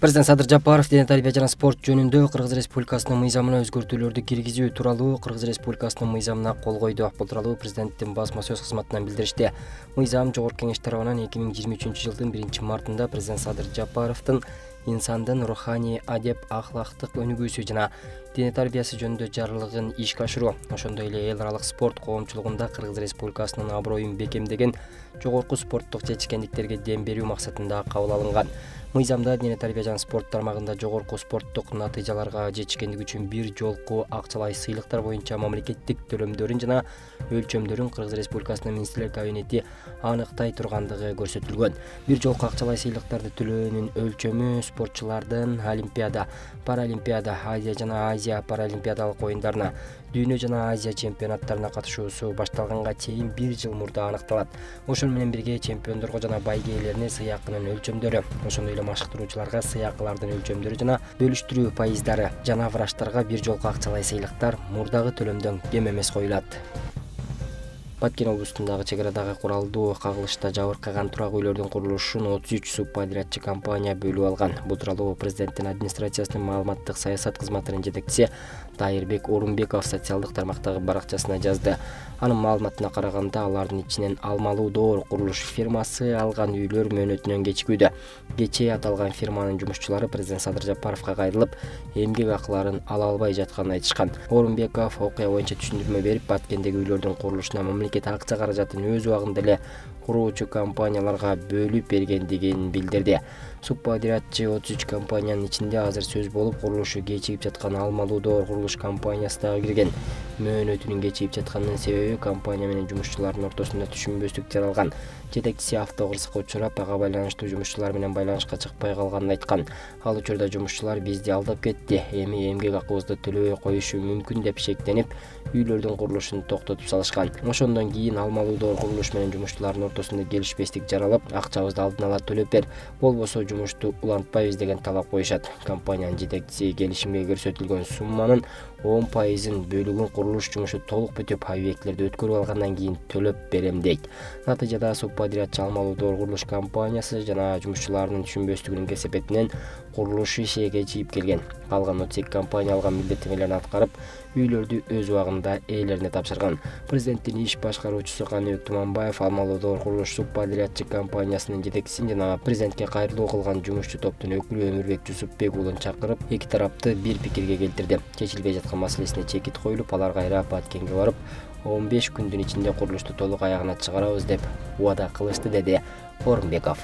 Президент Садыр Жапаров дене тарбия жана спорт жөнүндө Кыргыз Республикасынын мыйзамына өзгөртүүлөрдү киргизүү тууралуу Кыргыз Республикасынын мыйзамына кол койду. Бул тууралуу президенттин басма сөз кызматынан билдиришти. Мыйзам Жогорку Кеңеш тарабынан 2023 жылдын 1-мартында президент Садыр Жапаровдун инсандын руханий, адеп, ахлактык өнүгүүсү жана дене тарбиясы жөнүндө жарлыгын ишке ашыруу, ошондой эле эл аралык спорт коомчулугунда Кыргыз Республикасынын аброюн бекемдеген жогорку спорттук жетишкендиктерге дем берүү максатында кабыл алынган. Мыйзамда дене тарбия жана спорт тармагында жогорку спорттук натыйжаларга жетишкендик үчүн бир жолку акчалай сыйлыктар боюнча мамлекеттик төлөмдөрүн жана өлчөмдөрүн Кыргыз Республикасынын Министрлер кабинети аныктай тургандыгы көрсөтүлгөн. Бир жолку акчалай сыйлыктарды төлөөнүн өлчөмү спортчулардын Олимпиада, Паралимпиада, Азия жана Азия паралимпиадалык оюндарына, Дүйнө жана Азия чемпионаттарына катышуусу башталганга чейин 1 жыл мурда аныкталат. Ошону менен бирге чемпиондорго жана байге ээлерине сыйакынын өлчөмдөрү, ошондой эле машыктыруучуларга сыйакылардын өлчөмдөрү жана бөлүштүрүү пайыздары жана врачтарга бир жолку акчалай сыйлыктар мурдагы төлөмдөн кем эмес коюлат. Баткен облусундагы чек арадагы куралдуу кагылышта жабыркаган турак үйлөрдүн курулушун 33 субподрядчы компания бөлүп алган. Бул тууралуу президенттин администрациясынын маалыматтык саясат кызматынын жетекчиси Тайырбек Орунбеков социалдык тармактагы баракчасына жазды. Анын маалыматына караганда, алардын ичинен Алмалуу Доор курулуш фирмасы алган үйлөр мөөнөтүнөн кечикүүдө. Кечээ аталган фирманын жумушчулары президент Садыр Жапаровго кайрылып, эмгек акыларын ала албай жатканын айтышкан. Орунбеков окуя боюнча түшүндүрмө берип, Баткендеги үйлөрдүн курулушуна мамлекет акча каражатын өз убагында эле куруучу компанияларга бөлүп бергендигин билдирди. Субподрядчы 33 компаниянын ичинде азыр сөз болуп, курулушу кечигип жаткан Алмалуу Доор курулуш компаниясы дагы кирген. Мөөнөтүнүн кечигип жатканынын себеби компания менен жумушчулардын ортосунда түшүнбөстүк жаралган. Жетекчиси автокырсыкка учурап, ага байланыштуу жумушчулар менен байланышка чыкпай калганын айткан. Ал учурда жумушчулар бизди алдап кетти, эми эмгек акыбызды төлөбөй коюшу мүмкүн деп шектенип, үйлөрдүн курулушун токтотуп салышкан. Ошондон кийин Алмалуу Доор курулуш менен жумушчулардын ортосунда келишпестик жаралып, акчабызды алдын ала төлөп бер, болбосо жумушту улантпайбыз деген талап коюшат. Компаниянын жетекчиси келишимге көрсөтүлгөн сумманын 10%-ын бөлүгүн курулуш жумушу толук бүтүп, объектилерди өткөрүп алгандан кийин төлөп берем дейт. Натыйжада субподрядчы Алмалуу Доор курулуш компаниясы жана жумушчуларынын түшүнбөстүгүнүн кесепетинен курулуш иши кечигип келген. Калган 32 компания алган милдеттемелерин аткарып, үйлөрдү өз убагында ээлерине тапшырган. Президенттин иш башкаруучусу Каныбек Туманбаев Алмалуу Доор курулуш субподрядчы компаниясынын жетекчисин жана президентке кайрылуу кылган жумушчу топтун өкүлү Өмүрбек Жусупбек уулун чакырып, эки тарапты бир пикирге келтирди. Чечилбей жаткан маселесине чекит коюлуп, алар кайра Баткенге барып, 15 күндүн ичинде курулушту толук аягына чыгарабыз деп убада кылышты, деди Орунбеков.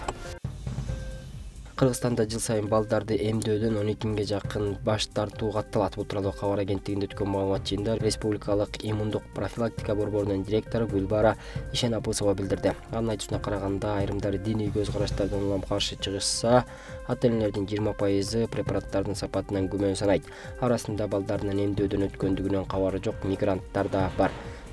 Кыргызстанда жыл сайын балдарды эмдөөдөн 12 миңге жакын баш тартуу катталат. Бул тууралуу кабар агенттигинде өткөн маалымат жыйынында Республикалык иммундук профилактика борборунун директору Гүлбара Ишенапысова билдирди. Анын айтуусуна караганда, айрымдары диний көз караштардан улам каршы чыгышса, ата энелердин 20% препараттардын сапатынан күмөн санайт. Арасында балдардын эмдөөдөн өткөндүгүнөн кабары жок мигранттар да бар.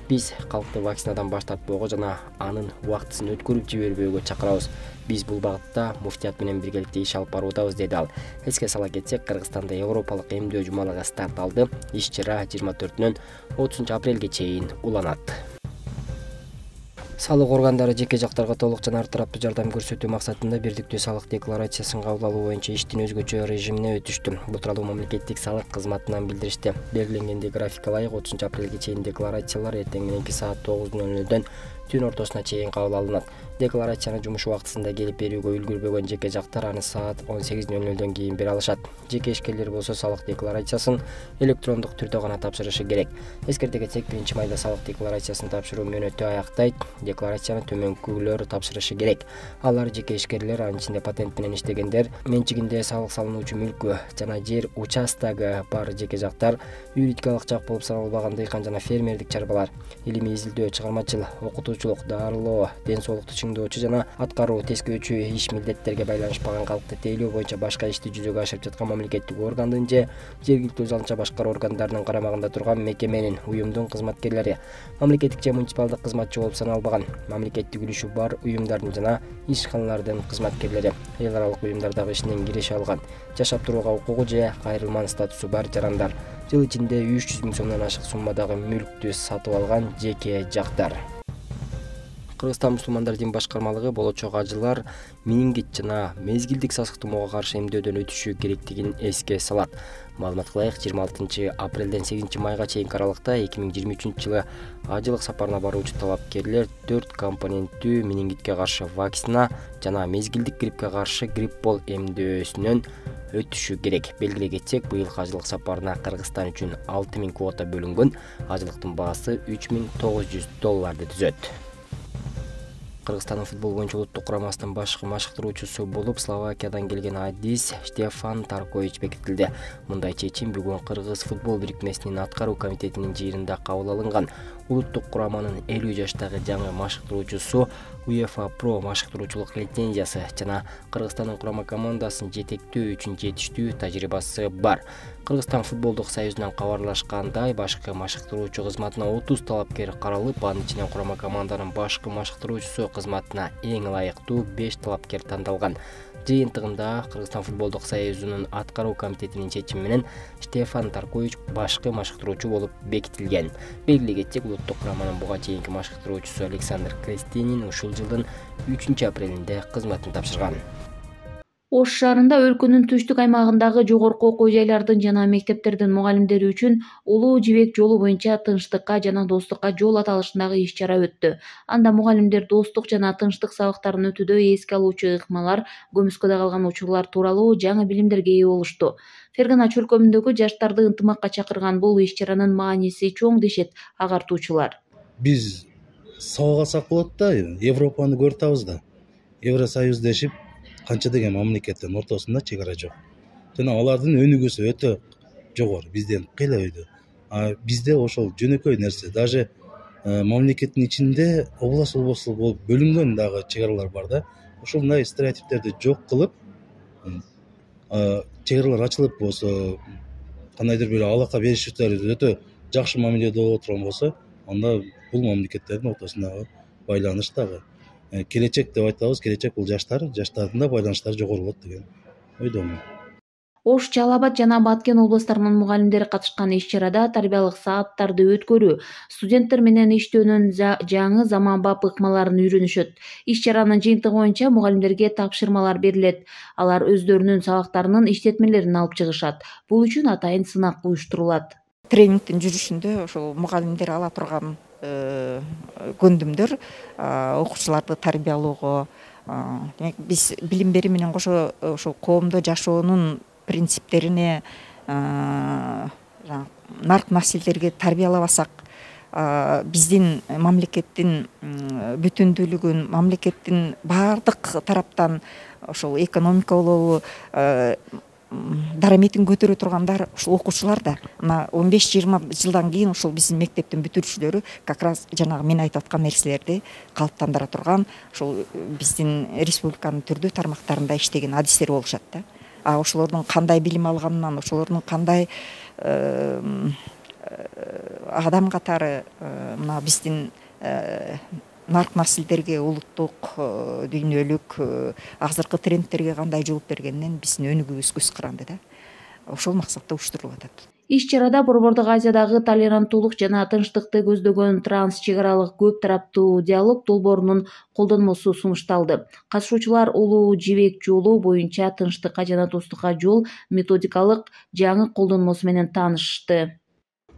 Биз калкты вакцинадан баш тартпоого жана анын убактысын өткөрүп жибербөөгө чакырабыз. Биз бул багытта муфтият менен биргеликте иш алып баруудабыз, деди ал. Эске сала кетсек, Кыргызстанда Европалык эмдөө жумалыгы старт алды. Иш-чара 24-нөн 30 апрелге чейин уланат. Салык органдары жеке жактарга толук жана ар тараптуу жардам көрсөтүү максатында бирдиктүү салык декларациясын кабыл алуу боюнча иштин өзгөчө режимине өтүштү. Бул тууралуу мамлекеттик салык кызматынан билдиришти. Белгиленгендей графикке ылайык 30 апрелге чейин декларациялар эртең мененки саат 9:00-дөн түн ортосуна чейин кабыл алынат. Декларацияны жумуш убактысында келип берүүгө үлгүрбөгөн жеке жактар аны саат 18:00-дөн кийин бере алышат. Жеке ишкерлер болсо салык декларациясын электрондук түрдө гана тапшырышы керек. Эскерте кетсек, 1-майда салык декларациясын тапшыруу мөөнөтү аяктайт. Декларацияны төмөнкүлөр тапшырышы керек. Алар жеке ишкерлер, анын ичинде патент менен иштегендер, менчигинде салык салынуучу мүлкү жана жер участогу бар жеке жактар, юридикалык жак болуп саналбаган дыйкан жана фермердик чарбалар, илимий изилдөө, чыгармачыл, окутуучулук, дарылоо, ден соолукту чыңдоочу жана аткаруу, тескөөчү иш милдеттерге байланышпаган калкты тейлөө боюнча башка ишти жүзөгө ашырып жаткан мамлекеттик органдын же жергиликтүү өзалынча башкаруу органдарынын карамагында турган мекеменин, уюмдун кызматкерлери, мамлекеттик же муниципалдык кызматчы болуп саналбаган, мамлекеттик үлүшү бар уюмдардын жана ишканалардын кызматкерлери, эл аралык уюмдардагы ишинен киреше алган, жашап турууга укугу же кайрылман статусу бар жарандар, жыл ичинде 300 миң сомдон ашык суммадагы мүлктү сатып алган жеке жактар. Кыргызстан мусулмандар дин башкармалыгы болочок ажылар менингит жана мезгилдик сасык тумоого каршы эмдөөдөн өтүшү керектигин эске салат. Маалымат кылайык, 26 апрелден 8 майга чейинки аралыкта 2023-жылы ажылык сапарына баруучу талапкерлер 4 компоненттүү менингитке каршы вакцина жана мезгилдик гриппке каршы гриппол эмдөөсүнөн өтүшү керек. Белгилей кетсек, быйылкы ажылык сапарына Кыргызстан үчүн 6000 квота бөлүнгөн. Ажылыктын баасы $3900 түзөт. Кыргызстандын футбол боюнча улуттук курамасынын башкы машыктыруучусу болуп Словакиядан келген Адис Штефан Таркович бекитилди. Мындай чечим бүгүн Кыргыз футбол бирикмесинин аткаруу комитетинин жыйынында кабыл алынган. Улуттук кураманын 50 жаштагы жаңы машыктыруучусу UEFA Pro машыктыруучулук лицензиясы жана Кыргызстандын курама командасын жетектөө үчүн жетиштүү тажрыйбасы бар. Кыргызстан футболдук союзунан кабарлашкандай, башкы машыктыруучу кызматына 30 талапкер каралып, анын ичинен курама команданын башкы машыктыруучусу кызматына эң ылайыктуу 5 талапкер тандалган. Жыйынтыгында Кыргызстан футболдук союзунун аткаруу комитетинин чечими менен Штефан Таркович башкы машыктыруучу болуп бекитилген. Белгилей кетсек, улуттук кураманын буга чейинки машыктыруучусу Александр Крестинин ушул жылдын 3 апрелинде кызматын тапшырган. Ош шаарында өлкөнүн түштүк аймагындагы жогорку окуу жайлардын жана мектептердин мугалимдери үчүн Улуу Жибек жолу боюнча тынчтыкка жана достукка жол аталышындагы иш-чара өттү. Анда мугалимдер достук жана тынчтык сабактарын өтүүдө эске алуучу ыкмалар, көмүскөдө калган учурлар тууралуу жаңы билимдерге ээ болушту. Фергана чөлкөмүндөгү жаштарды ынтымакка чакырган бул иш-чаранын мааниси чоң дешет агартуучулар. Биз сабак алсак болот да, Европаны көрүп атабыз да. Евросоюз дешип канча деген мамлекеттин ортосунда чек ара жок. Жана алардын өнүгүүсү өтө жогору, бизден кыйла өйдө. Бизде ошол жөнөкөй нерсе. Даже мамлекеттин ичинде область болуп бөлүнгөн дагы чек аралар бар да. Ушундай стереотиптерди жок кылып, чек аралар ачылып болсо, кандайдыр бир алака беришиптер өтө жакшы мамиледе боло турган болсо, анда бул мамлекеттердин ортосундагы байланыш дагы келечек деп айтабыз. Келечек бул жаштардын да байланыштары жогору болот деген ойдомун. Ош, Жалал Абад жана Баткен областарынын мугалимдери катышкан иш-чарада тарбиялык сааттарды өткөрүү, студенттер менен иштөөнүн жаңы заманбап ыкмаларын үйрөнүшөт. Иш-чаранын жыйынтыгы боюнча мугалимдерге тапшырмалар берилет. Алар өздөрүнүн сабактарынын иштетмелерин алып чыгышат. Бул үчүн атайын сынак уюштурулат. Тренингдин жүрүшүндө ошол мугалимдер ала турган көндүмдөр окуучуларды тарбиялоого, демек биз билим берүү менен кошо ошол коомдо жашоонун принциптерине, нарк наслдерге тарбиялабасак, биздин мамлекеттин бүтүндүүлүгүн, мамлекеттин баардык тараптан ошол экономика болобу, дараметін көтөрө тургандар ушул окуучулар да. Мына 15-20 жылдан кийин ушул биздин мектептин бүтүрүүчүлөрү как раз жанагы мен айтып аткан нерселерди калыптандыра турган, ушул биздин республиканын түрдүү тармактарында иштеген адистер болушат да. Ошолордун кандай билим алганынан, ошолордун кандай адам катары мына биздин нарк наслдерге, улуттук, дүйнөлүк азыркы трендтерге кандай жооп бергенинен биздин өнүгүүбүз көз каранды да. Ошол максатта уюштурулуп атат. Иш-чарада Борбордук Азиядагы толеранттуулук жана тынчтыкты көздөгөн транс-чек аралык көп тараптуу диалог долбоорунун колдонмосу сунушталды. Катышуучулар Улуу Жибек жолу боюнча тынчтыкка жана достукка жол методикалык жаңы колдонмосу менен таанышты.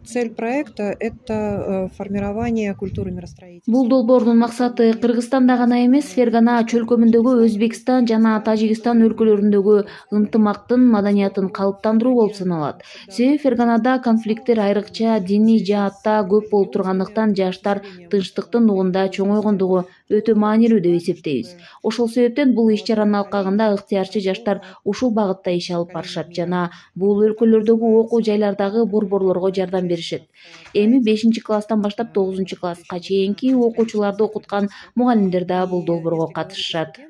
Цель проекта – это формирование культуры миростроительства. Бул долбоордун максаты Кыргызстанда гана эмес, Фергана чөлкөмүндөгү Өзбекстан жана Тажикстан өлкөлөрүндөгү ынтымактын, маданиятын калыптандыруу болуп саналат. Себеби Ферганада конфликттер айрыкча диний жаатта көп болуп тургандыктан жаштар тынчтыктын нугунда чоңойгондугу өтө маанилүү деп эсептейбиз. Ошол себептен бул иш-чаранын алкагында ыктыярчы жаштар ушул багытта иш алып барышат жана бул өлкөлөрдөгү окуу жайлардагы борборлорго жардам беришет. Эми 5-класстан баштап 9-класска чейинки окуучуларды окуткан мугалимдер да бул долбоорго катышышат.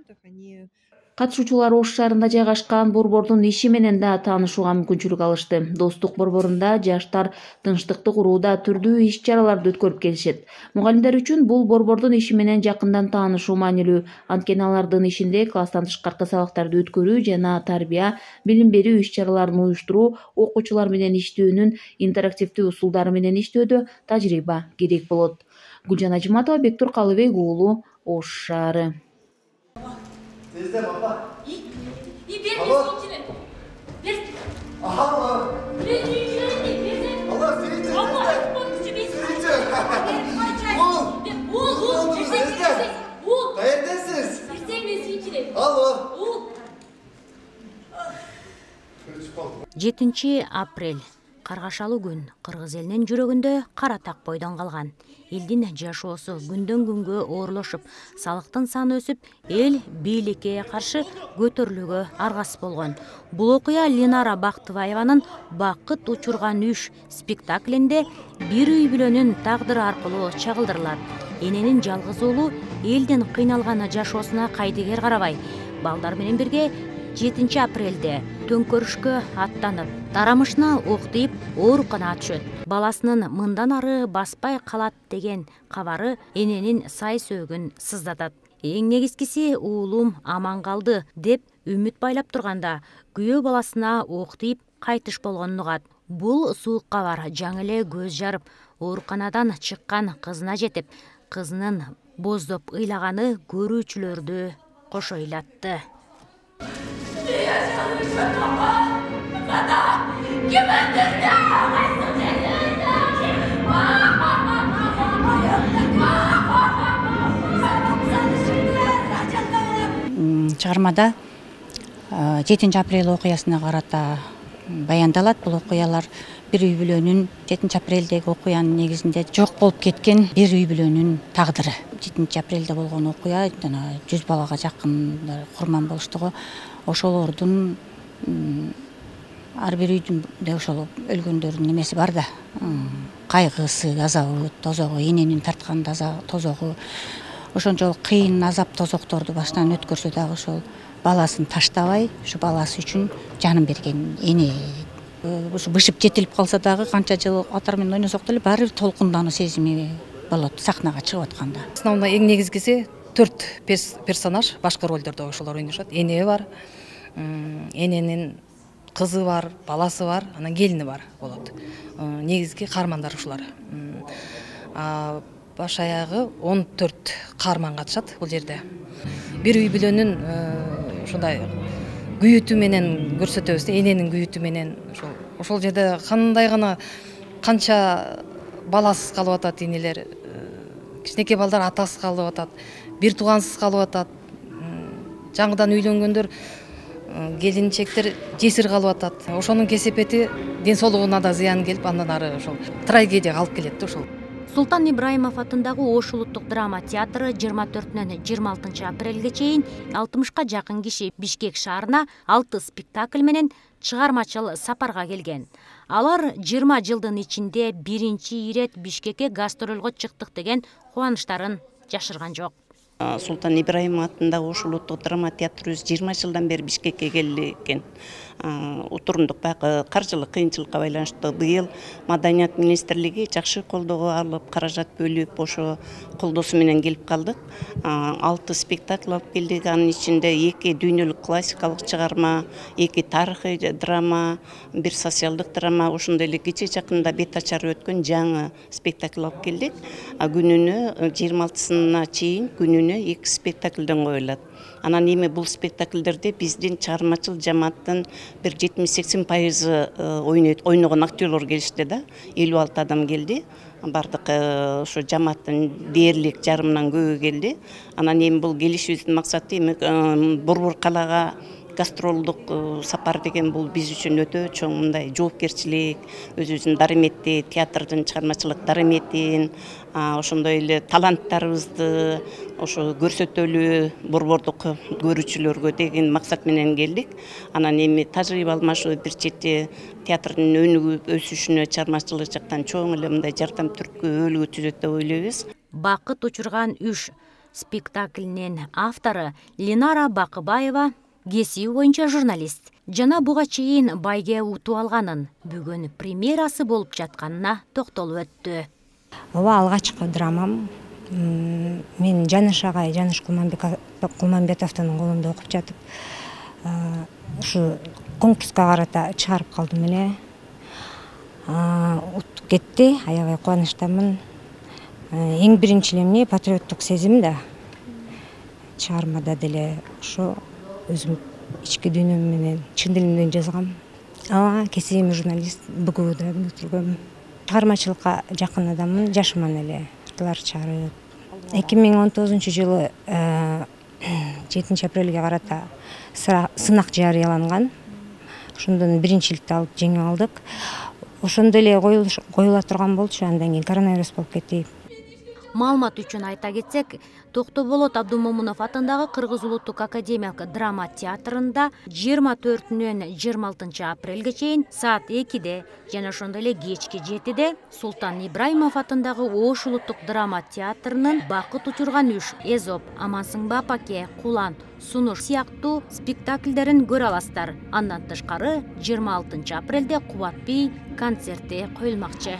Катышуучулар Ош шаарында жайгашкан борбордун иши менен да таанышууга мүмкүнчүлүк алышты. Достук борборунда жаштар тынчтыкты курууда түрдүү иш-чараларды өткөрүп келишет. Мугалимдер үчүн бул борбордун иши менен жакындан таанышуу маанилүү. Анткени алардын ишинде класстан тышкаркы сабактарды өткөрүү жана тарбия, билим берүү иш-чараларын уюштуруу, окуучулар менен иштөөнүн интерактивдүү усулдары менен иштөөдө тажрыйба керек болот. Гүлжан Ажиматова, Бектур Калыбек уулу, Ош шаары. Апрель каргашалуу күн кыргыз элинин жүрөгүндө кара так бойдон калган. Элдин жашоосу күндөн күнгө оорлошуп, салыктын саны өсүп, эл бийликке каршы көтөрүлүүгө аргасыз болгон. Бул окуя Ленара Бактыбаеванын «Бакыт учурган үш» спектаклинде бир үй бүлөнүн тагдыры аркылуу чагылдырылат. Эненин жалгыз уулу элдин кыйналган жашоосуна кайдыгер карабай, балдар менен бирге 7 апрелде төңкөрүшкө аттанып, тарамышына ок тийип, ооруканага түшөт. Баласынын мындан ары баспай калат деген кабары эненин сай сөөгүн сыздатат. Эң негизгиси уулум аман калды деп үмүт байлап турганда, күйөө баласына ок тийип кайтыш болгонун угат. Бул суук кабар жаңы эле көз жарып, ооруканадан чыккан кызына жетип, кызынын боздоп ыйлаганы көрүүчүлөрдү кошо ыйлатты. Чыгармада 7 апрель окуясына карата баяндалат. Бул окуялар бир үй бүлөнүн 7 апрелдеги окуянын негизинде жок болуп кеткен бир үй бүлөнүн тагдыры. 7 апрелде болгон окуя 100 балага жакын курман болуштугу. Ошолордун ар бир үйдүндө ошол өлгөндөрдүн немеси бар да. Кайгысы, азабы, тозогу, эненин тарткан тозогу. Ошончолук кыйын азап тозокторду баштан өткөрсө дагы ошол баласын таштабай, ушу баласы үчүн жанын берген эне. Ушу бышып жетилип калса дагы канча жыл атар менен ойносок деле баары бир толкундануу сезими болот сахнага чыгып атканда. Основной эң негизгиси 4 персонаж башкы ролдордо ошолор ойношот. Эне бар, эненин кызы бар, баласы бар, анан келини бар болот. Негизги каармандар ушулар. Баш аягы 14 каарман катышат бул жерде. Бир үй бүлөнүн ушундай күйүтү менен көрсөтөбүз, эненин күйүтү менен ошол жерде кандай гана канча баласыз калып атат энелер, кичинекей балдар атасыз калып атат, бир туугансыз калып атат, жаңыдан үйлөнгөндөр, келинчектер жесир калып атат. Ошонун кесепети ден соолугуна да зыян келип, андан ары ошол трагедияга алып келет да ошол. Султан Ибраимов атындагы Ош улуттук драма театры 24-нөн 26 апрелге чейин 60ка жакын киши Бишкек шаарына 6 спектакль менен чыгармачыл сапарга келген. Алар 20 жылдын ичинде биринчи ирет Бишкекке гастролго чыктык деген кубанычтарын жашырган жок. Султан Ибраимов атындагы Ош улуттук драма театрыбыз 20 жылдан бери Бишкекке келди экен. Отурундук баягы каржылык кыйынчылыкка байланыштуу быйыл Маданият министрлиги жакшы колдоого алып, каражат бөлүп, ошо колдоосу менен келип калдык. 6 спектакль алып келдик. Анын ичинде 2 дүйнөлүк классикалык чыгарма, 2 тарыхый драма, 1 социалдык драма, ошондой эле кече жакында бет ачары өткөн жаңы спектакль алып келдик. Күнүнө 26-сына чейин күнүнө 2 спектакльден коюлат. Анан эми бул спектакльдерде биздин чыгармачыл жамааттын бир 70-80% ойногон актерлор келишти да. 56 адам келди. Бардык ошо жамааттын дээрлик жарымынан көбү келди. Анан эми бул келишибиздин максаты эми Борбор калаага гастролдук сапар деген бул биз үчүн өтө чоң мындай жоопкерчилик, өзүбүздүн дарыметти, театрдын чыгармачылык дарыметин, ошондой эле таланттарыбызды ошо көрсөтөлү борбордук көрүүчүлөргө деген максат менен келдик. Анан эми тажрыйба алмашуу бир чети театрдын өнүгүп өсүшүнө чыгармачылык жактан чоң эле мындай жардам түрткүлүү түзөт деп ойлойбуз. Бакыт учурган үш спектаклинин автору Ленара Бакыбаева кесиби боюнча журналист. Жана буга чейин байге утуп алганын, бүгүн премьерасы болуп жатканына токтолуп өттү. Ооба, алгачкы драмам. Мен Жаныш агай, Жаныш Кулманбетовдун колунда окуп жатып, ушу конкурска карата чыгарып калдым эле. Утуп кетти, аябай кубанычтамын. эң биринчи эле эмне патриоттук сезим да. Чыгармада деле ошо өзүм ички дүйнөм менен чын дилимден жазгам. Кесибим журналист, БГУда бүтүргөм. Чыгармачылыкка жакын адаммын, жашыман эле кыталар чыгарып. 2019-жылы 7 апрелге карата сынак жарыяланган. Ошондон биринчиликти алып жеңип алдык. Ошондо эле коюла турган болчу, андан кийин коронавирус болуп кетти. Маалымат үчүн айта кетсек, Токтоболот Абдумомунов атындагы Кыргыз улуттук академиялык драма театрында 24-нөн 26 апрелге чейин саат 2-де жана ошондой эле кечки 7-де Султан Ибраимов атындагы Ош улуттук драма театрынын Бакыт учурган үш, Эзоп, Амансың ба апаке, Кулан, Сунуш сыяктуу спектакльдерин көрө аласыздар. Андан тышкары 26 апрелде Кубат би концерти коюлмакчы.